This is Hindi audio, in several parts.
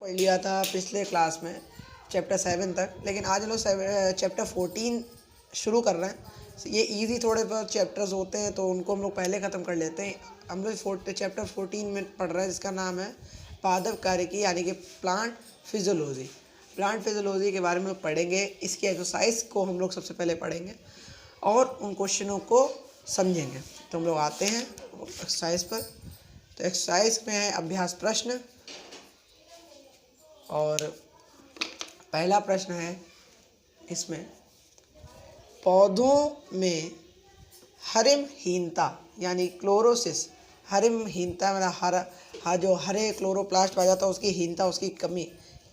पढ़ लिया था पिछले क्लास में चैप्टर 7 तक, लेकिन आज हम लोग चैप्टर 14 शुरू कर रहे हैं। ये इजी थोड़े बहुत चैप्टर्स होते हैं तो उनको हम लोग पहले ख़त्म कर लेते हैं। हम लोग चैप्टर 14 में पढ़ रहे हैं जिसका नाम है पादप कार्यकी यानी कि प्लांट फिजियोलॉजी। प्लांट फिजियोलॉजी के बारे में लोग पढ़ेंगे, इसकी एक्सरसाइज को हम लोग सबसे पहले पढ़ेंगे और उन क्वेश्चनों को समझेंगे। तो हम लोग आते हैं एक्सरसाइज पर। तो एक्सरसाइज में है अभ्यास प्रश्न और पहला प्रश्न है इसमें, पौधों में हरिमहीनता यानी क्लोरोसिस, हरिमहीनता मतलब जो हरे क्लोरोप्लास्ट पाया जाता है उसकी हीनता, उसकी कमी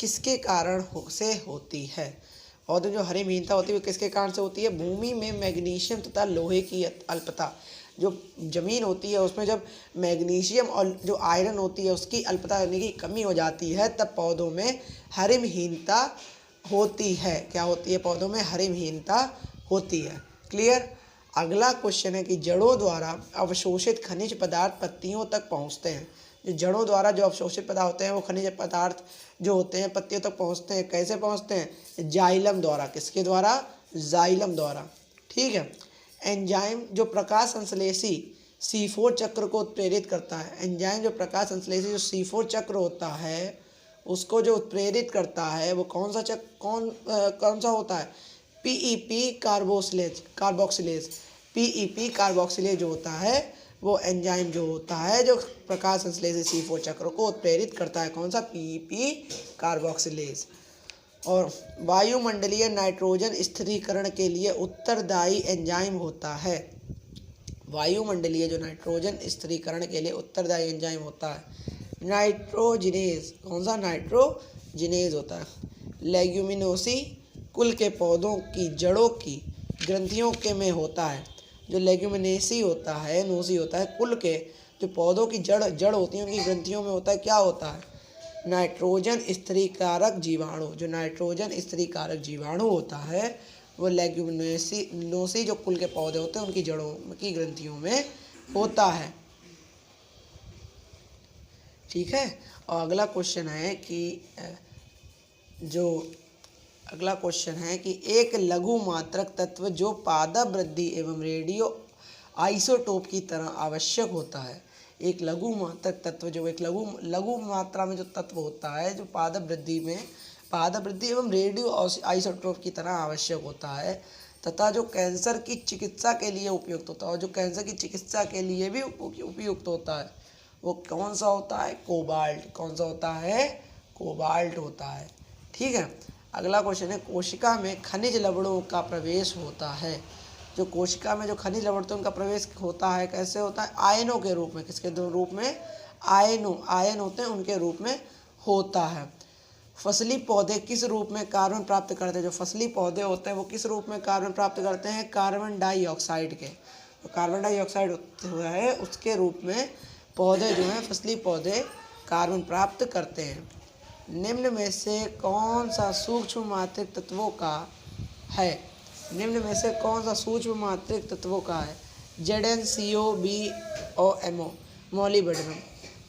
किसके कारण से होती है। पौधों जो हरिमहीनता होती है वो किसके कारण से होती है। भूमि में मैग्नीशियम तथा लोहे की अल्पता, जो ज़मीन होती है उसमें जब मैग्नीशियम और जो आयरन होती है उसकी अल्पता यानी कि कमी हो जाती है तब पौधों में हरिमहीनता होती है। क्या होती है, पौधों में हरिमहीनता होती है। क्लियर। अगला क्वेश्चन है कि जड़ों द्वारा अवशोषित खनिज पदार्थ पत्तियों तक पहुंचते हैं। जो जड़ों द्वारा जो अवशोषित पदार्थ होते हैं वो खनिज पदार्थ जो होते हैं पत्तियों तक पहुंचते हैं। कैसे पहुंचते हैं, जाइलम द्वारा। किसके द्वारा, जाइलम द्वारा। ठीक है। एंजाइम जो प्रकाश संश्लेषी C4 चक्र को उत्प्रेरित करता है, एंजाइम जो प्रकाश संश्लेषी जो C4 चक्र होता है उसको जो उत्प्रेरित करता है वो कौन सा होता है, PEP कार्बोक्सिलेज। PEP कार्बोक्सिलेज जो होता है वो एंजाइम जो होता है जो प्रकाश संश्लेषी C4 चक्र को उत्प्रेरित करता है। कौन सा, PEP कार्बोक्सिलेज। और वायुमंडलीय नाइट्रोजन स्थिरीकरण के लिए उत्तरदायी एंजाइम होता है। वायुमंडलीय जो नाइट्रोजन स्थिरीकरण के लिए उत्तरदायी एंजाइम होता है नाइट्रोजिनेज। कौन सा, नाइट्रोजिनेज होता है। लेग्यूमिनोसी कुल के पौधों की जड़ों की ग्रंथियों के में होता है। जो लेग्यूमिनेसी होता है, नोसी होता है, कुल के जो पौधों की जड़ होती है उनकी ग्रंथियों में होता है। क्या होता है, नाइट्रोजन स्थिरीकारक जीवाणु। जो नाइट्रोजन स्थिरीकारक जीवाणु होता है वो लेग्यूमिनोसी जो कुल के पौधे होते हैं उनकी जड़ों की ग्रंथियों में होता है। ठीक है। और अगला क्वेश्चन है कि एक लघु मात्रक तत्व जो पादप वृद्धि एवं रेडियो आइसोटोप की तरह आवश्यक होता है। एक लघु मात्रक तत्व जो एक लघु मात्रा में जो तत्व होता है जो पादप वृद्धि एवं रेडियो आइसोटोप की तरह आवश्यक होता है तथा जो कैंसर की चिकित्सा के लिए उपयुक्त होता है, और जो कैंसर की चिकित्सा के लिए भी उपयुक्त होता है वो कौन सा होता है, कोबाल्ट। कौन सा होता है, कोबाल्ट होता है। ठीक है। अगला क्वेश्चन है, कोशिका में खनिज लवणों का प्रवेश होता है। जो कोशिका में जो खनिज लवण होते हैं उनका प्रवेश होता है, कैसे होता है, आयनों के रूप में। किसके रूप में, आयन होते हैं उनके रूप में होता है। फसली पौधे किस रूप में कार्बन प्राप्त करते हैं। जो फसली पौधे होते हैं वो किस रूप में कार्बन प्राप्त करते हैं, कार्बन डाइऑक्साइड के। तो कार्बन डाइऑक्साइड होता है उसके रूप में पौधे जो हैं फसली पौधे कार्बन प्राप्त करते हैं। निम्न में से कौन सा सूक्ष्म मात्रिक तत्वों का है, निम्न में से कौन सा सूक्ष्म मात्रिक तत्वों का है, ZnCO, मॉलिब्डेनम,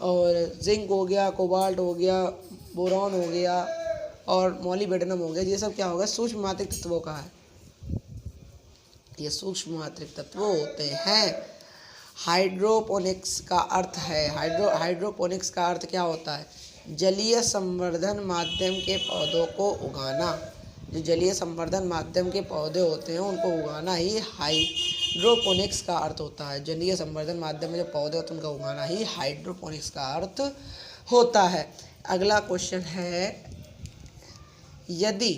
और जिंक हो गया, कोबाल्ट हो गया, बोरॉन हो गया और मॉलिब्डेनम हो गया। ये सब क्या होगा, सूक्ष्म मात्रिक तत्वों का है। ये सूक्ष्म मात्रिक तत्व होते हैं। हाइड्रोपोनिक्स का अर्थ है, हाइड्रोपोनिक्स का अर्थ क्या होता है, जलीय संवर्धन माध्यम के पौधों को उगाना। जो जलीय संवर्धन माध्यम के पौधे होते हैं उनको उगाना ही हाइड्रोपोनिक्स का अर्थ होता है। जलीय संवर्धन माध्यम में जो पौधे होते हैं उनका उगाना ही हाइड्रोपोनिक्स का अर्थ होता है। अगला क्वेश्चन है, यदि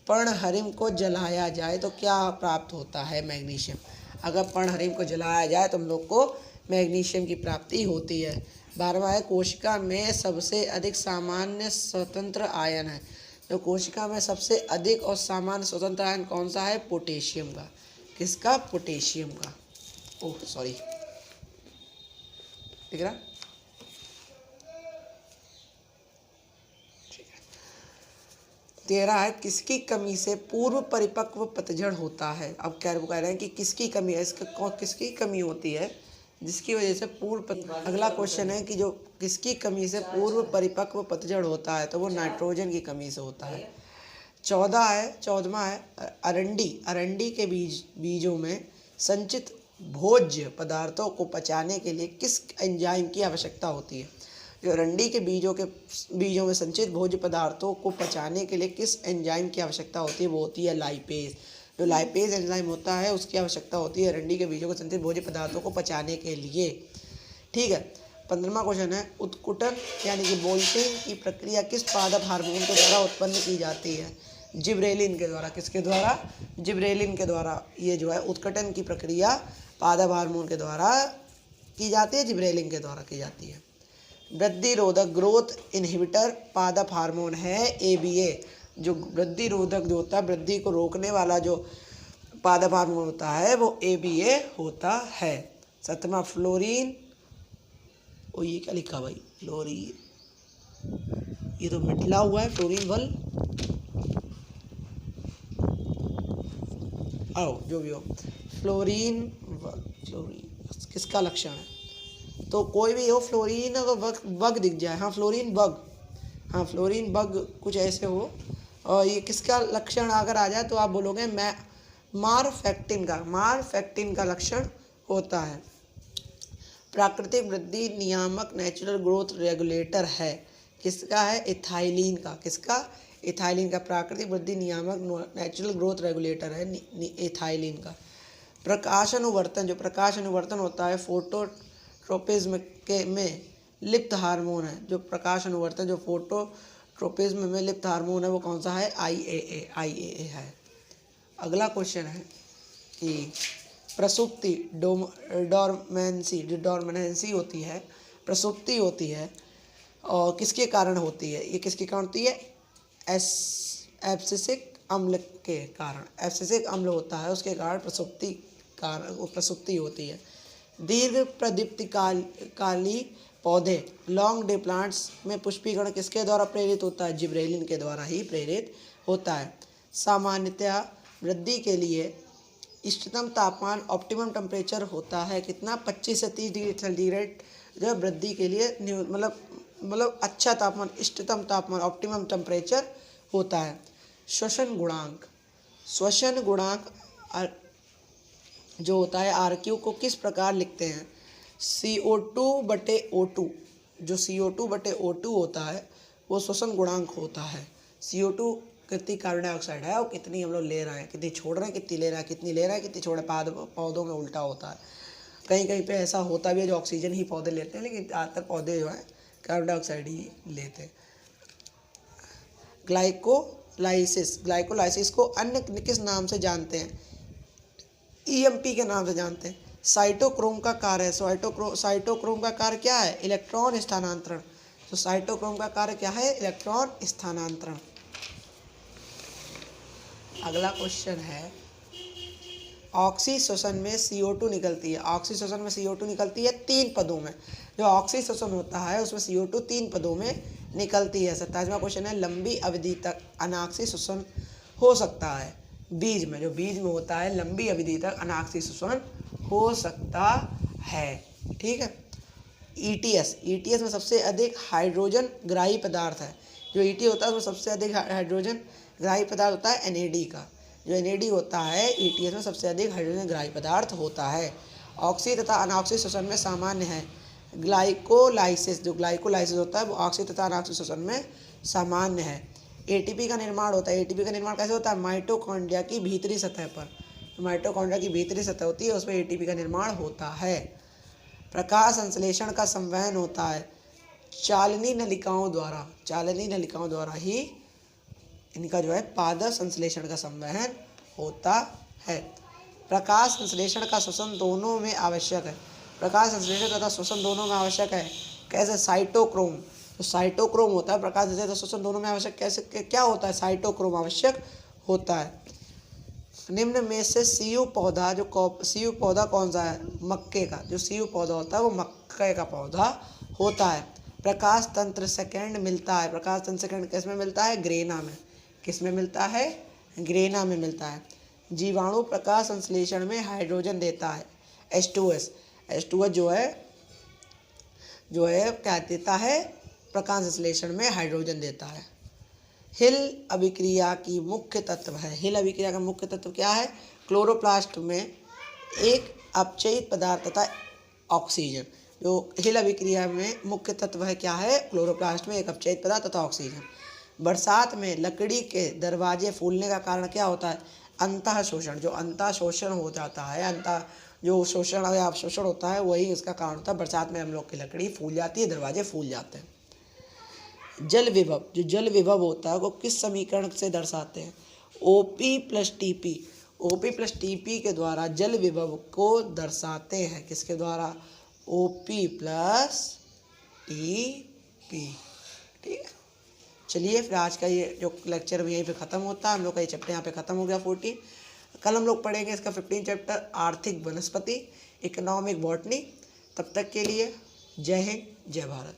पर्णहरिम को जलाया जाए तो क्या प्राप्त होता है, मैग्नीशियम। अगर पर्णहरिम को जलाया जाए तो हम लोग को मैग्नीशियम की प्राप्ति होती है। 12वां है, कोशिका में सबसे अधिक सामान्य स्वतंत्र आयन है। तो कोशिका में सबसे अधिक और सामान्य स्वतंत्र आयन कौन सा है, पोटेशियम का। किसका, पोटेशियम का। ओह सॉरी, दिख रहा। 13 है, किसकी कमी से पूर्व परिपक्व पतझड़ होता है। अब कह रहे हैं कि किसकी कमी है, किसकी कमी होती है जिसकी वजह से अगला क्वेश्चन है कि जो किसकी कमी से पूर्व परिपक्व पतझड़ होता है, तो वो नाइट्रोजन की कमी से होता है। 14वां है अरंडी के बीजों में संचित भोज्य पदार्थों को पचाने के लिए किस एंजाइम की आवश्यकता होती है। जो अरंडी के बीजों में संचित भोज्य पदार्थों को पचाने के लिए किस एंजाइम की आवश्यकता होती है, वो होती है लाइपेज। जो लाइपेज एंजाइम होता है उसकी आवश्यकता होती है अरंडी के बीजों को संचित भोज्य पदार्थों को पचाने के लिए। ठीक है। 15वां क्वेश्चन है उत्कुटन यानी कि बोल्टिंग की प्रक्रिया किस पादप हार्मोन के द्वारा उत्पन्न की जाती है। जिब्रेलिन के द्वारा। किसके द्वारा? जिब्रेलिन के द्वारा। ये जो है उत्कटन की प्रक्रिया पादप हार्मोन के द्वारा की जाती है, जिब्रेलिन के द्वारा की जाती है। वृद्धि रोधक ग्रोथ इनहिबिटर पादप हार्मोन है ABA। जो वृद्धि रोधक जो होता है, वृद्धि को रोकने वाला जो पादप हार्मोन होता है वो ABA होता है। 7वां फ्लोरीन। ओ ये क्या लिखा भाई? फ्लोरीन, ये तो मिटला हुआ है। फ्लोरीन वल आओ जो भी हो। फ्लोरीन किसका लक्षण है? तो कोई भी हो, फ्लोरीन अगर बग दिख जाए, हाँ फ्लोरीन बग, हाँ फ्लोरीन बग कुछ ऐसे हो, और ये किसका लक्षण अगर आ जाए तो आप बोलोगे मारफेक्टिन का लक्षण होता है। प्राकृतिक वृद्धि नियामक नेचुरल ग्रोथ रेगुलेटर है। किसका है? इथाइलिन का। किसका? इथाइलिन का। प्राकृतिक वृद्धि नियामक नेचुरल ग्रोथ रेगुलेटर है इथाइलिन का। प्रकाश अनुवर्तन, जो प्रकाश अनुवर्तन होता है फोटोट्रोपिज्म में लिप्त हार्मोन है। जो प्रकाश अनुवर्तन जो फोटोट्रोपिज्म में लिप्त हार्मोन है वो कौन सा है? IAA है। अगला क्वेश्चन है कि प्रसुप्ति डोरमेंसी होती है, प्रसुप्ति होती है और किसके कारण होती है? ये किसके कारण होती है? एब्सिसिक अम्ल के कारण। एब्सिसिक अम्ल होता है उसके कारण प्रसुप्ति होती है। दीर्घ प्रदीप्तिकाली पौधे लॉन्ग डे प्लांट्स में पुष्पीकरण किसके द्वारा प्रेरित होता है? जिब्रेलिन के द्वारा ही प्रेरित होता है। सामान्यतया वृद्धि के लिए इष्टतम तापमान ऑप्टिमम टेम्परेचर होता है कितना? 25 से 30 डिग्री सेंटीग्रेड जो वृद्धि के लिए मतलब अच्छा तापमान, इष्टतम तापमान, ऑप्टिमम टेम्परेचर होता है। श्वसन गुणांक जो होता है RQ को किस प्रकार लिखते हैं? CO2/O2। जो CO2/O2 होता है वो श्वसन गुणांक होता है। CO2 कितनी कार्बन डाइऑक्साइड है और कितनी हम लोग ले रहे हैं, कितनी छोड़ रहे हैं, कितनी ले रहा है, कितनी ले रहा है, कितनी छोड़ रहे हैं। पौधों में उल्टा होता है। कहीं कहीं पे ऐसा होता भी है जो ऑक्सीजन ही पौधे लेते हैं, लेकिन ज़्यादातर पौधे जो हैं कार्बन डाइऑक्साइड ही लेते हैं। ग्लाइकोलाइसिस को अन्य किस नाम से जानते हैं? EMP के नाम से जानते हैं। साइटोक्रोम का कार्य है। साइटोक्रोम का कार्य क्या है? इलेक्ट्रॉन स्थानांतरण। तो साइटोक्रोम का कार्य क्या है? इलेक्ट्रॉन स्थानांतरण। अगला क्वेश्चन है ऑक्सीश्वसन में CO2 निकलती है। ऑक्सीश्वसन में CO2 निकलती है 3 पदों में। जो ऑक्सीश्वसन होता है उसमें CO2 3 पदों में निकलती है। 27वां क्वेश्चन है लंबी अवधि तक अनाक्सी श्वसन हो सकता है बीज में। जो बीज में होता है लंबी अवधि तक अनाक्सी श्वसन हो सकता है। ठीक है। ETS में सबसे अधिक हाइड्रोजन ग्राही पदार्थ है। जो ET होता है उसमें सबसे अधिक हाइड्रोजन ग्राही पदार्थ होता है NAD का। जो NAD होता है ETS में सबसे अधिक हाइड्रोजन ग्राही पदार्थ होता है। ऑक्सी तथा अनॉक्सी श्वसन में सामान्य है ग्लाइकोलाइसिस। जो ग्लाइकोलाइसिस होता है वो ऑक्सी तथा अनॉक्सी श्वसन में सामान्य है। ATP का निर्माण होता है। ATP का निर्माण कैसे होता है? माइटोकॉन्ड्रिया की भीतरी सतह पर। माइटोकॉन्ड्रिया की भीतरी सतह होती है उसमें ATP का निर्माण होता है। प्रकाश संश्लेषण का संवहन होता है चालनी नलिकाओं द्वारा ही इनका जो है पादप संश्लेषण का संवहन होता है। प्रकाश संश्लेषण का श्वसन दोनों में आवश्यक है। प्रकाश संश्लेषण तथा श्वसन दोनों में आवश्यक है। कैसे? साइटोक्रोम। तो साइटोक्रोम होता है प्रकाश संश्लेषण तथा श्वसन दोनों में आवश्यक। कैसे क्या होता है? साइटोक्रोम आवश्यक होता है। निम्न में से सीयू पौधा कौन सा है? मक्के का। जो सीयू पौधा होता है वो मक्के का पौधा होता है। प्रकाश तंत्र सेकंड मिलता है। प्रकाश तंत्र सेकंड किस में मिलता है? ग्रेना में। किस में मिलता है? ग्रेना में मिलता है। जीवाणु प्रकाश संश्लेषण में हाइड्रोजन देता है H2S। H2O जो है क्या देता है, प्रकाश संश्लेषण में हाइड्रोजन देता है। हिल अभिक्रिया की मुख्य तत्व है। हिल अभिक्रिया का मुख्य तत्व क्या है? क्लोरोप्लास्ट में एक अपचयित पदार्थ तथा ऑक्सीजन। जो हिल अभिक्रिया में मुख्य तत्व है क्या है? क्लोरोप्लास्ट में एक अपचयित पदार्थ तथा ऑक्सीजन। बरसात में लकड़ी के दरवाजे फूलने का कारण क्या होता है? अंतः शोषण। जो अंतः शोषण हो जाता है, जो शोषण या अवशोषण होता है, वही इसका कारण होता है। बरसात में हम लोग की लकड़ी फूल जाती है, दरवाजे फूल जाते हैं। जल विभव, जो जल विभव होता है वो किस समीकरण से दर्शाते हैं? OP + TP। OP + TP के द्वारा जल विभव को दर्शाते हैं। किसके द्वारा? OP + TP। ठीक है, चलिए फिर आज का ये जो लेक्चर यहीं पे ख़त्म होता है। हम लोग का ये चैप्टर यहाँ पे ख़त्म हो गया 14। कल हम लोग पढ़ेंगे इसका 15 चैप्टर, आर्थिक वनस्पति, इकोनॉमिक बॉटनी। तब तक के लिए जय हिंद, जय भारत।